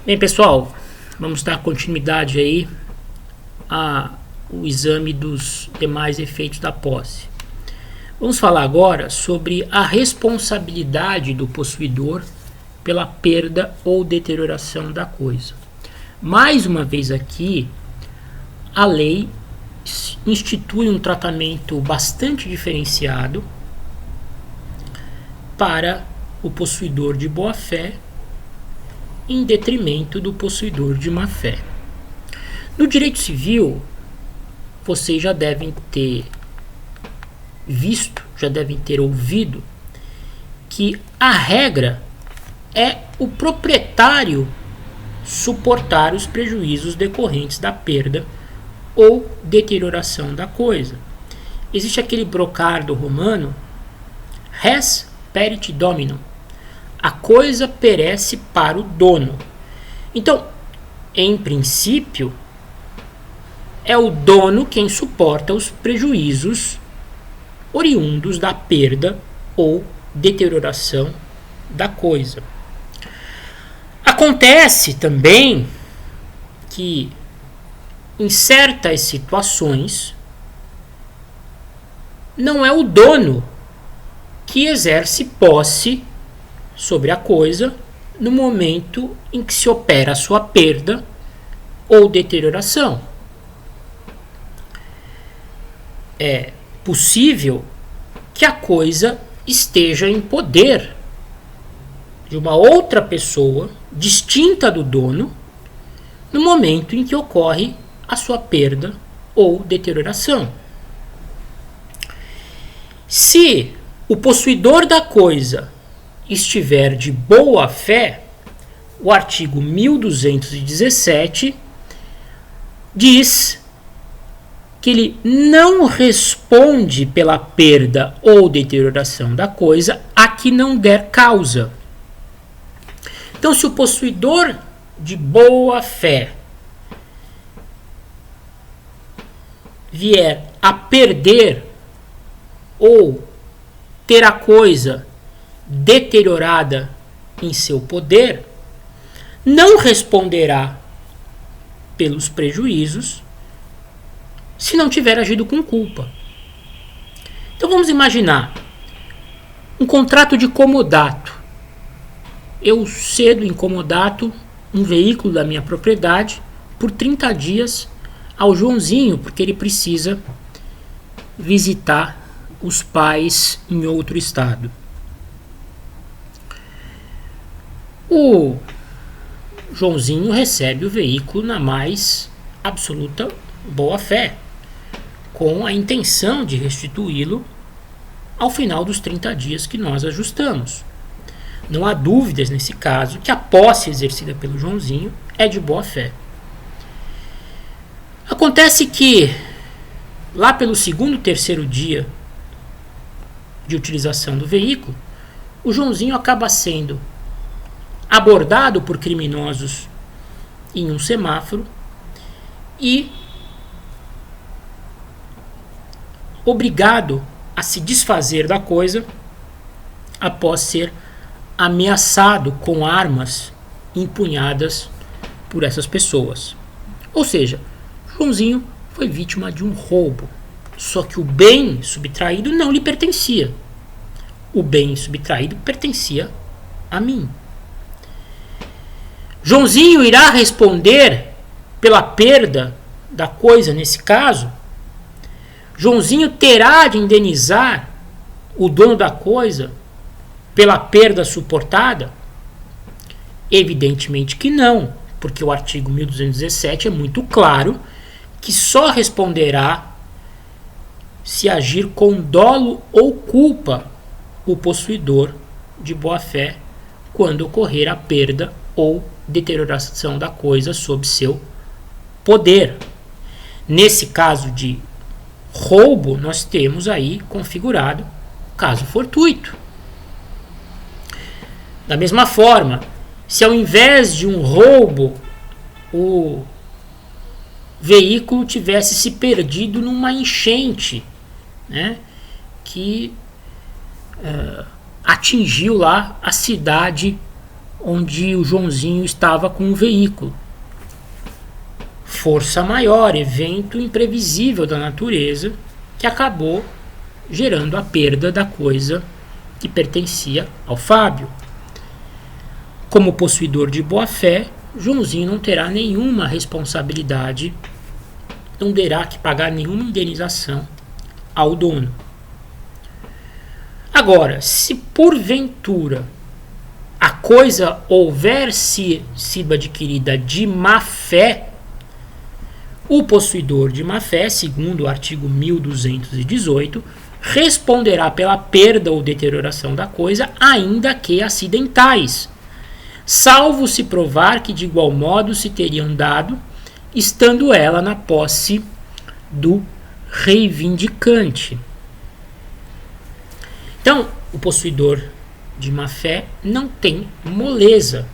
Bem, pessoal, vamos dar continuidade aí ao exame dos demais efeitos da posse. Vamos falar agora sobre a responsabilidade do possuidor pela perda ou deterioração da coisa. Mais uma vez aqui, a lei institui um tratamento bastante diferenciado para o possuidor de boa-fé em detrimento do possuidor de má-fé. No direito civil, vocês já devem ter visto, já devem ter ouvido que a regra é o proprietário suportar os prejuízos decorrentes da perda ou deterioração da coisa. Existe aquele brocardo romano, res perit dominum, a coisa perece para o dono. Então, em princípio, é o dono quem suporta os prejuízos oriundos da perda ou deterioração da coisa. Acontece também que, em certas situações, não é o dono que exerce posse sobre a coisa no momento em que se opera a sua perda ou deterioração. É possível que a coisa esteja em poder de uma outra pessoa distinta do dono no momento em que ocorre a sua perda ou deterioração. Se o possuidor da coisa estiver de boa fé, o artigo 1217 diz que ele não responde pela perda ou deterioração da coisa a que não der causa. Então, se o possuidor de boa fé vier a perder ou ter a coisa deteriorada em seu poder, não responderá pelos prejuízos se não tiver agido com culpa. Então vamos imaginar um contrato de comodato. Eu cedo em comodato um veículo da minha propriedade por 30 dias ao Joãozinho, porque ele precisa visitar os pais em outro estado. O Joãozinho recebe o veículo na mais absoluta boa-fé, com a intenção de restituí-lo ao final dos 30 dias que nós ajustamos. Não há dúvidas nesse caso que a posse exercida pelo Joãozinho é de boa-fé. Acontece que, lá pelo segundo, terceiro dia de utilização do veículo, o Joãozinho acaba sendo abordado por criminosos em um semáforo e obrigado a se desfazer da coisa após ser ameaçado com armas empunhadas por essas pessoas. Ou seja, Joãozinho foi vítima de um roubo, só que o bem subtraído não lhe pertencia. O bem subtraído pertencia a mim. Joãozinho irá responder pela perda da coisa nesse caso? Joãozinho terá de indenizar o dono da coisa pela perda suportada? Evidentemente que não, porque o artigo 1217 é muito claro que só responderá se agir com dolo ou culpa o possuidor de boa-fé quando ocorrer a perda ou deterioração da coisa sob seu poder. Nesse caso de roubo, nós temos aí configurado caso fortuito. Da mesma forma, se ao invés de um roubo o veículo tivesse se perdido numa enchente, né, que atingiu lá a cidade onde o Joãozinho estava com um veículo. Força maior, evento imprevisível da natureza que acabou gerando a perda da coisa que pertencia ao Fábio. Como possuidor de boa-fé, Joãozinho não terá nenhuma responsabilidade, não terá que pagar nenhuma indenização ao dono. Agora, se porventura a coisa houver sido adquirida de má fé, o possuidor de má fé, segundo o artigo 1218, responderá pela perda ou deterioração da coisa, ainda que acidentais, salvo se provar que de igual modo se teriam dado, estando ela na posse do reivindicante. Então, o possuidor de má fé não tem moleza.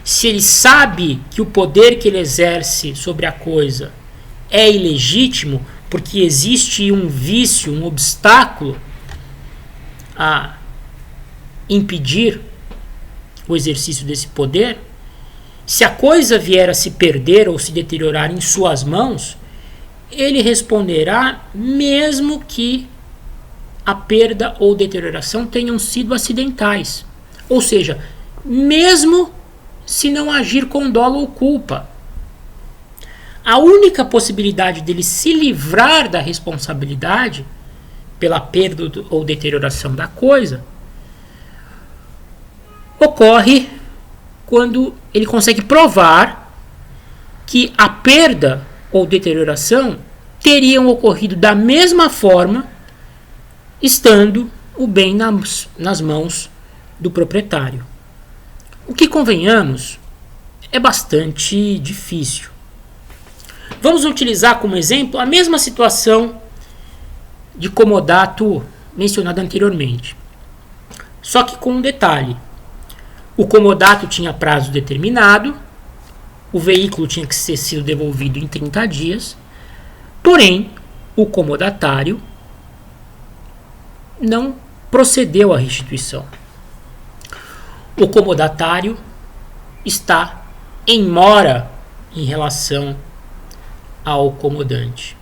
Se ele sabe que o poder que ele exerce sobre a coisa é ilegítimo, porque existe um vício, um obstáculo a impedir o exercício desse poder, se a coisa vier a se perder ou se deteriorar em suas mãos, ele responderá mesmo que a perda ou deterioração tenham sido acidentais. Ou seja, mesmo se não agir com dolo ou culpa. A única possibilidade dele se livrar da responsabilidade pela perda ou deterioração da coisa ocorre quando ele consegue provar que a perda ou deterioração teriam ocorrido da mesma forma estando o bem nas mãos do proprietário. O que, convenhamos, é bastante difícil. Vamos utilizar como exemplo a mesma situação de comodato mencionada anteriormente. Só que com um detalhe. O comodato tinha prazo determinado, o veículo tinha que ser sido devolvido em 30 dias, porém, o comodatário não procedeu à restituição. O comodatário está em mora em relação ao comodante.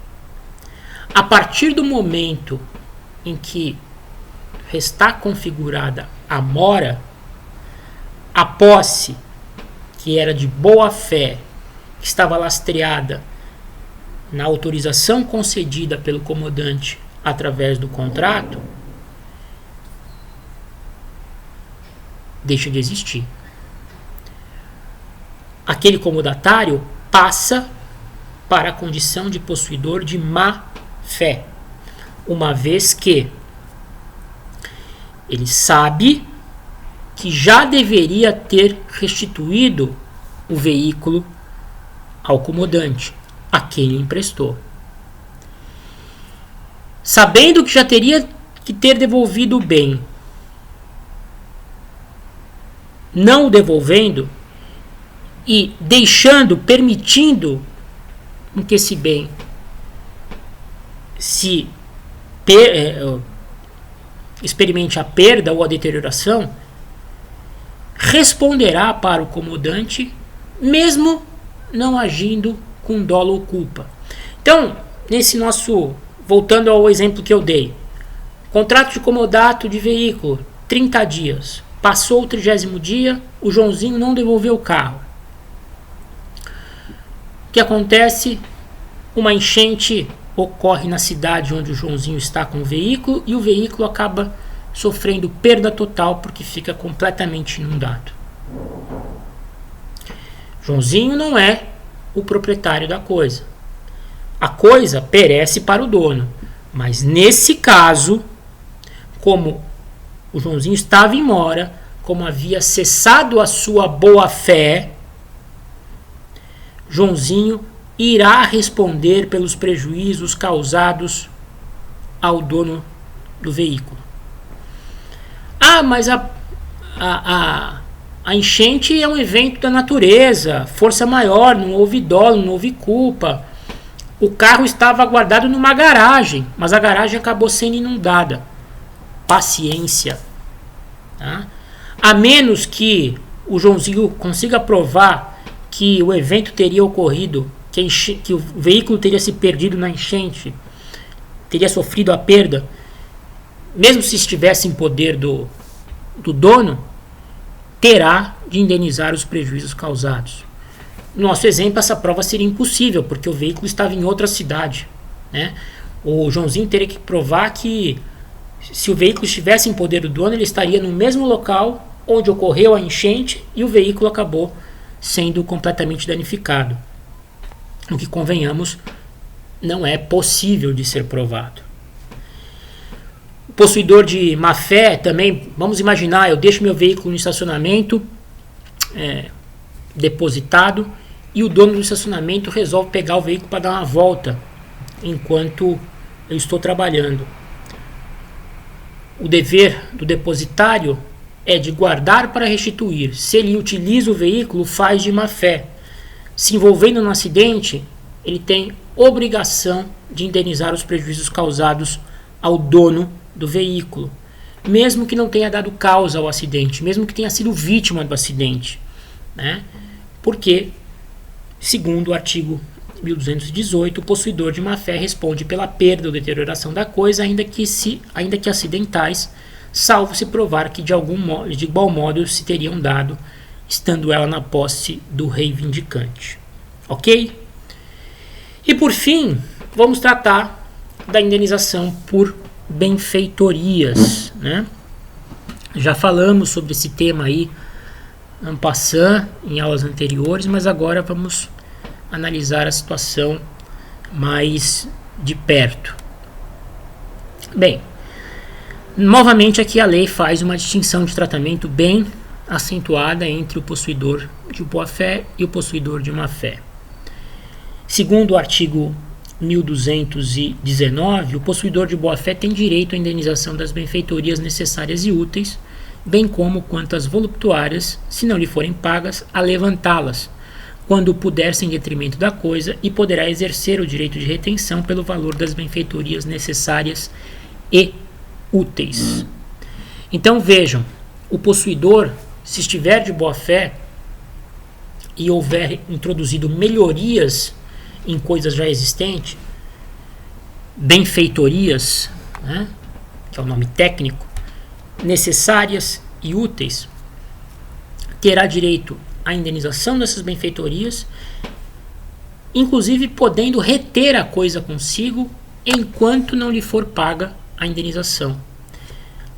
A partir do momento em que está configurada a mora, a posse, que era de boa fé, que estava lastreada na autorização concedida pelo comodante através do contrato, deixa de existir. Aquele comodatário passa para a condição de possuidor de má fé, uma vez que ele sabe que já deveria ter restituído o veículo ao comodante, a quem lhe emprestou. Sabendo que já teria que ter devolvido o bem, não o devolvendo e permitindo que esse bem experimente a perda ou a deterioração, responderá para o comodante, mesmo não agindo com dolo ou culpa. Então, voltando ao exemplo que eu dei, contrato de comodato de veículo, 30 dias. Passou o 30º dia, o Joãozinho não devolveu o carro. O que acontece? Uma enchente ocorre na cidade onde o Joãozinho está com o veículo e o veículo acaba sofrendo perda total porque fica completamente inundado. Joãozinho não é o proprietário da coisa. A coisa perece para o dono, mas nesse caso, como o Joãozinho estava em mora, como havia cessado a sua boa-fé, Joãozinho irá responder pelos prejuízos causados ao dono do veículo. Ah, mas a enchente é um evento da natureza, força maior, não houve dolo, não houve culpa. O carro estava guardado numa garagem, mas a garagem acabou sendo inundada. Paciência. Tá? A menos que o Joãozinho consiga provar que o evento teria ocorrido, que o veículo teria se perdido na enchente, teria sofrido a perda, mesmo se estivesse em poder do dono, terá de indenizar os prejuízos causados. No nosso exemplo, essa prova seria impossível, porque o veículo estava em outra cidade, né? O Joãozinho teria que provar que, se o veículo estivesse em poder do dono, ele estaria no mesmo local onde ocorreu a enchente e o veículo acabou sendo completamente danificado. O que, convenhamos, não é possível de ser provado. O possuidor de má fé também, vamos imaginar, eu deixo meu veículo no estacionamento depositado e o dono do estacionamento resolve pegar o veículo para dar uma volta enquanto eu estou trabalhando. O dever do depositário é de guardar para restituir. Se ele utiliza o veículo, faz de má fé. Se envolvendo no acidente, ele tem obrigação de indenizar os prejuízos causados ao dono do veículo, mesmo que não tenha dado causa ao acidente, mesmo que tenha sido vítima do acidente, né? Porque, segundo o artigo 1218, o possuidor de má fé responde pela perda ou deterioração da coisa, ainda que acidentais, salvo se provar que de igual modo se teriam dado, estando ela na posse do reivindicante. Ok? E por fim, vamos tratar da indenização por benfeitorias, né? Já falamos sobre esse tema aí en passant em aulas anteriores, mas agora vamos analisar a situação mais de perto. Bem, novamente aqui a lei faz uma distinção de tratamento bem acentuada entre o possuidor de boa-fé e o possuidor de má-fé. Segundo o artigo 1219, o possuidor de boa-fé tem direito à indenização das benfeitorias necessárias e úteis, bem como quantas voluptuárias, se não lhe forem pagas, a levantá-las, quando puder sem detrimento da coisa, e poderá exercer o direito de retenção pelo valor das benfeitorias necessárias e úteis. Então vejam, o possuidor, se estiver de boa-fé e houver introduzido melhorias em coisas já existentes, benfeitorias, né, que é o nome técnico, necessárias e úteis, terá direito à indenização dessas benfeitorias, inclusive podendo reter a coisa consigo enquanto não lhe for paga a indenização.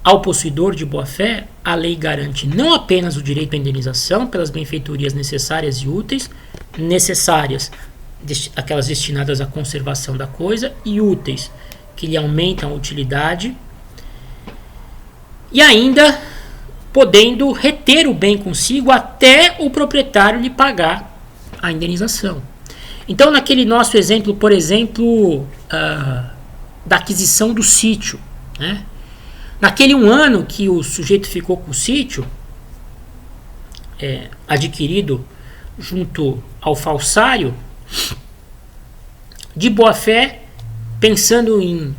Ao possuidor de boa-fé, a lei garante não apenas o direito à indenização pelas benfeitorias necessárias e úteis, necessárias, aquelas destinadas à conservação da coisa, e úteis, que lhe aumentam a utilidade, e ainda podendo reter o bem consigo até o proprietário lhe pagar a indenização. Então, naquele nosso exemplo, por exemplo, da aquisição do sítio, né? Naquele 1 ano que o sujeito ficou com o sítio adquirido junto ao falsário, de boa fé, pensando em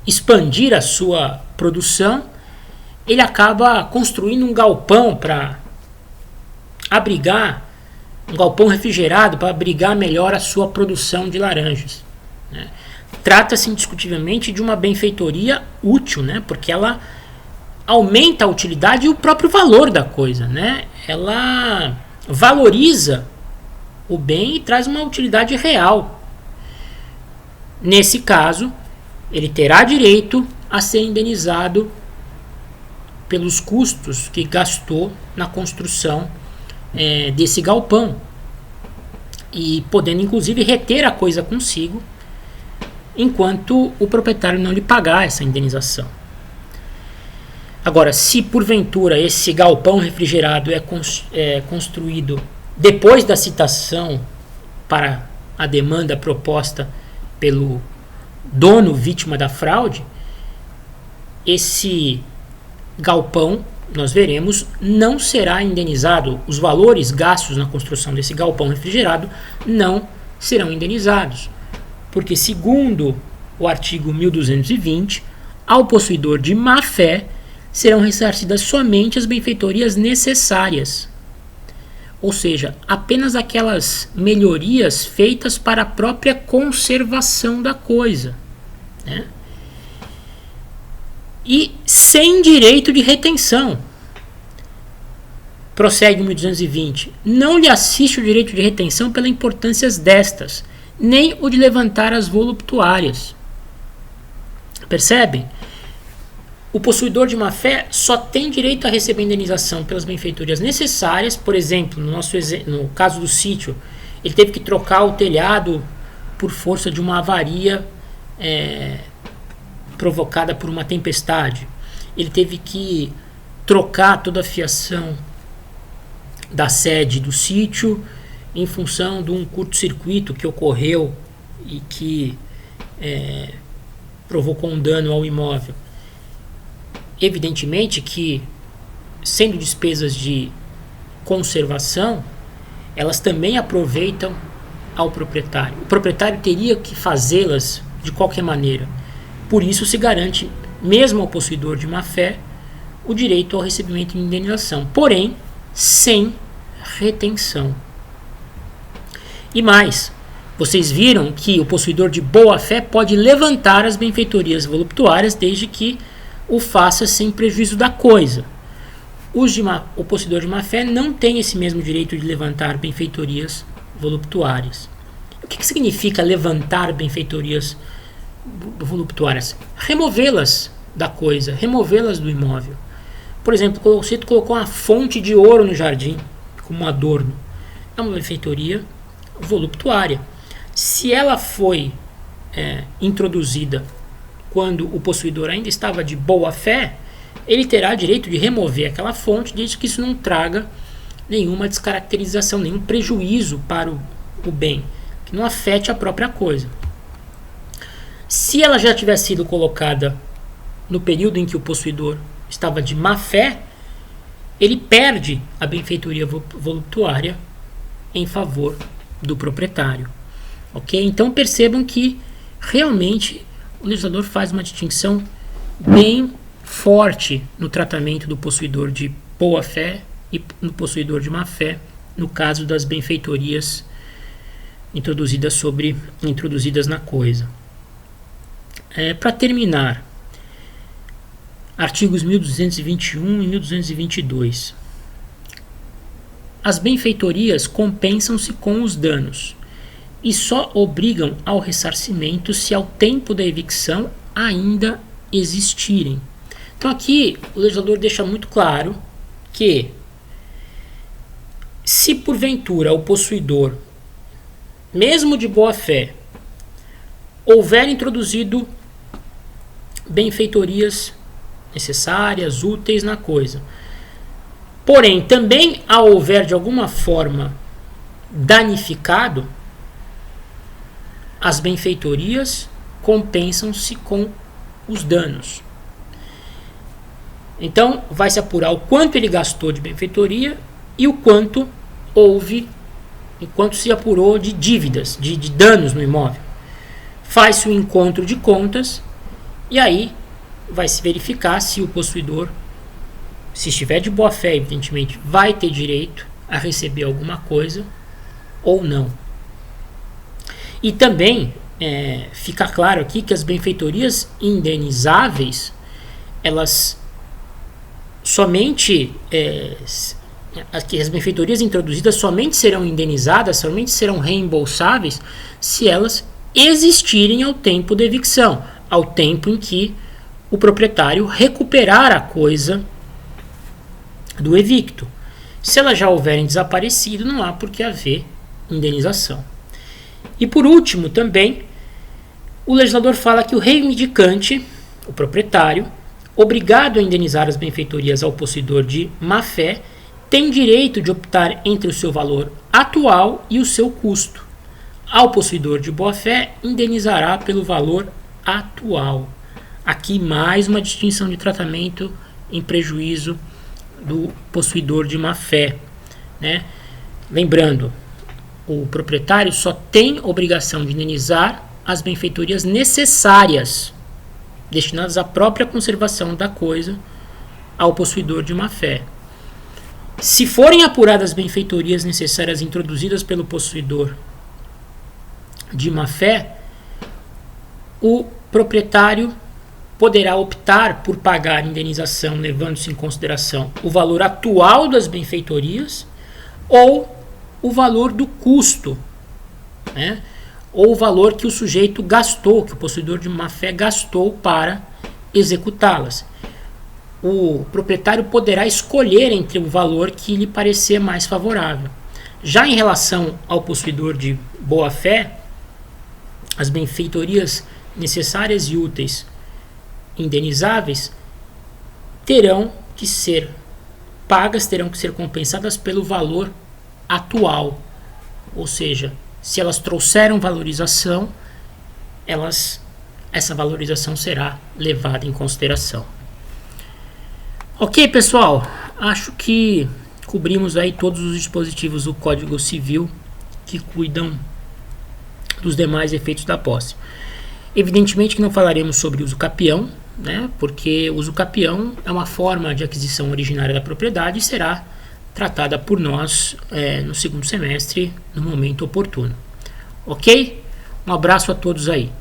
expandir a sua produção, ele acaba construindo um galpão para abrigar, um galpão refrigerado para abrigar melhor a sua produção de laranjas, né? Trata-se indiscutivelmente de uma benfeitoria útil, né? Porque ela aumenta a utilidade e o próprio valor da coisa, né? Ela valoriza o bem e traz uma utilidade real. Nesse caso, ele terá direito a ser indenizado pelos custos que gastou na construção desse galpão, e podendo inclusive reter a coisa consigo enquanto o proprietário não lhe pagar essa indenização. Agora, se porventura esse galpão refrigerado é construído depois da citação para a demanda proposta pelo dono vítima da fraude, esse galpão, nós veremos, não será indenizado. Os valores gastos na construção desse galpão refrigerado não serão indenizados, porque, segundo o artigo 1220, ao possuidor de má-fé serão ressarcidas somente as benfeitorias necessárias, ou seja, apenas aquelas melhorias feitas para a própria conservação da coisa, né? E sem direito de retenção. Prossegue o 1220. Não lhe assiste o direito de retenção pela importância destas, nem o de levantar as voluptuárias. Percebem? O possuidor de má-fé só tem direito a receber indenização pelas benfeitorias necessárias. Por exemplo, no caso do sítio, ele teve que trocar o telhado por força de uma avaria provocada por uma tempestade. Ele teve que trocar toda a fiação da sede do sítio em função de um curto-circuito que ocorreu e que provocou um dano ao imóvel. Evidentemente que, sendo despesas de conservação, elas também aproveitam ao proprietário. O proprietário teria que fazê-las de qualquer maneira. Por isso se garante, mesmo ao possuidor de má-fé, o direito ao recebimento de indenização, porém sem retenção. E mais, vocês viram que o possuidor de boa-fé pode levantar as benfeitorias voluptuárias desde que o faça sem prejuízo da coisa. O possuidor de má-fé não tem esse mesmo direito de levantar benfeitorias voluptuárias. O que significa levantar benfeitorias voluptuárias? Removê-las da coisa, removê-las do imóvel. Por exemplo, você colocou uma fonte de ouro no jardim como um adorno. É uma benfeitoria voluptuária. Se ela foi introduzida quando o possuidor ainda estava de boa fé, ele terá direito de remover aquela fonte, desde que isso não traga nenhuma descaracterização, nenhum prejuízo para o bem, que não afete a própria coisa. Se ela já tivesse sido colocada no período em que o possuidor estava de má fé, ele perde a benfeitoria voluptuária em favor do proprietário. Ok? Então percebam que realmente o legislador faz uma distinção bem forte no tratamento do possuidor de boa fé e no possuidor de má fé, no caso das benfeitorias introduzidas na coisa. Para terminar, artigos 1221 e 1222. As benfeitorias compensam-se com os danos e só obrigam ao ressarcimento se ao tempo da evicção ainda existirem. Então aqui o legislador deixa muito claro que, se porventura o possuidor, mesmo de boa fé, houver introduzido benfeitorias necessárias, úteis na coisa, porém também a houver de alguma forma danificado, as benfeitorias compensam-se com os danos. Então vai se apurar o quanto ele gastou de benfeitoria e o quanto houve, enquanto se apurou de dívidas, de danos no imóvel. Faz-se um encontro de contas e aí vai se verificar se o possuidor, se estiver de boa fé, evidentemente, vai ter direito a receber alguma coisa ou não. E também fica claro aqui que as benfeitorias indenizáveis, elas somente as benfeitorias introduzidas somente serão indenizadas, somente serão reembolsáveis se elas existirem ao tempo da evicção, ao tempo em que o proprietário recuperar a coisa do evicto. Se elas já houverem desaparecido, não há por que haver indenização. E por último também, o legislador fala que o reivindicante, o proprietário, obrigado a indenizar as benfeitorias ao possuidor de má-fé, tem direito de optar entre o seu valor atual e o seu custo. Ao possuidor de boa-fé, indenizará pelo valor atual. Aqui mais uma distinção de tratamento em prejuízo do possuidor de má-fé, né? Lembrando, o proprietário só tem obrigação de indenizar as benfeitorias necessárias, destinadas à própria conservação da coisa, ao possuidor de má-fé. Se forem apuradas as benfeitorias necessárias introduzidas pelo possuidor de má-fé, o proprietário poderá optar por pagar indenização levando-se em consideração o valor atual das benfeitorias ou o valor do custo, né? Ou o valor que o sujeito gastou, que o possuidor de má-fé gastou para executá-las. O proprietário poderá escolher entre o valor que lhe parecer mais favorável. Já em relação ao possuidor de boa-fé, as benfeitorias necessárias e úteis indenizáveis terão que ser pagas, terão que ser compensadas pelo valor atual. Ou seja, se elas trouxeram valorização, essa valorização será levada em consideração. Ok, pessoal, acho que cobrimos aí todos os dispositivos do Código Civil que cuidam dos demais efeitos da posse. Evidentemente que não falaremos sobre uso capião, né, porque o uso capião é uma forma de aquisição originária da propriedade e será tratada por nós no segundo semestre, no momento oportuno. Ok? Um abraço a todos aí.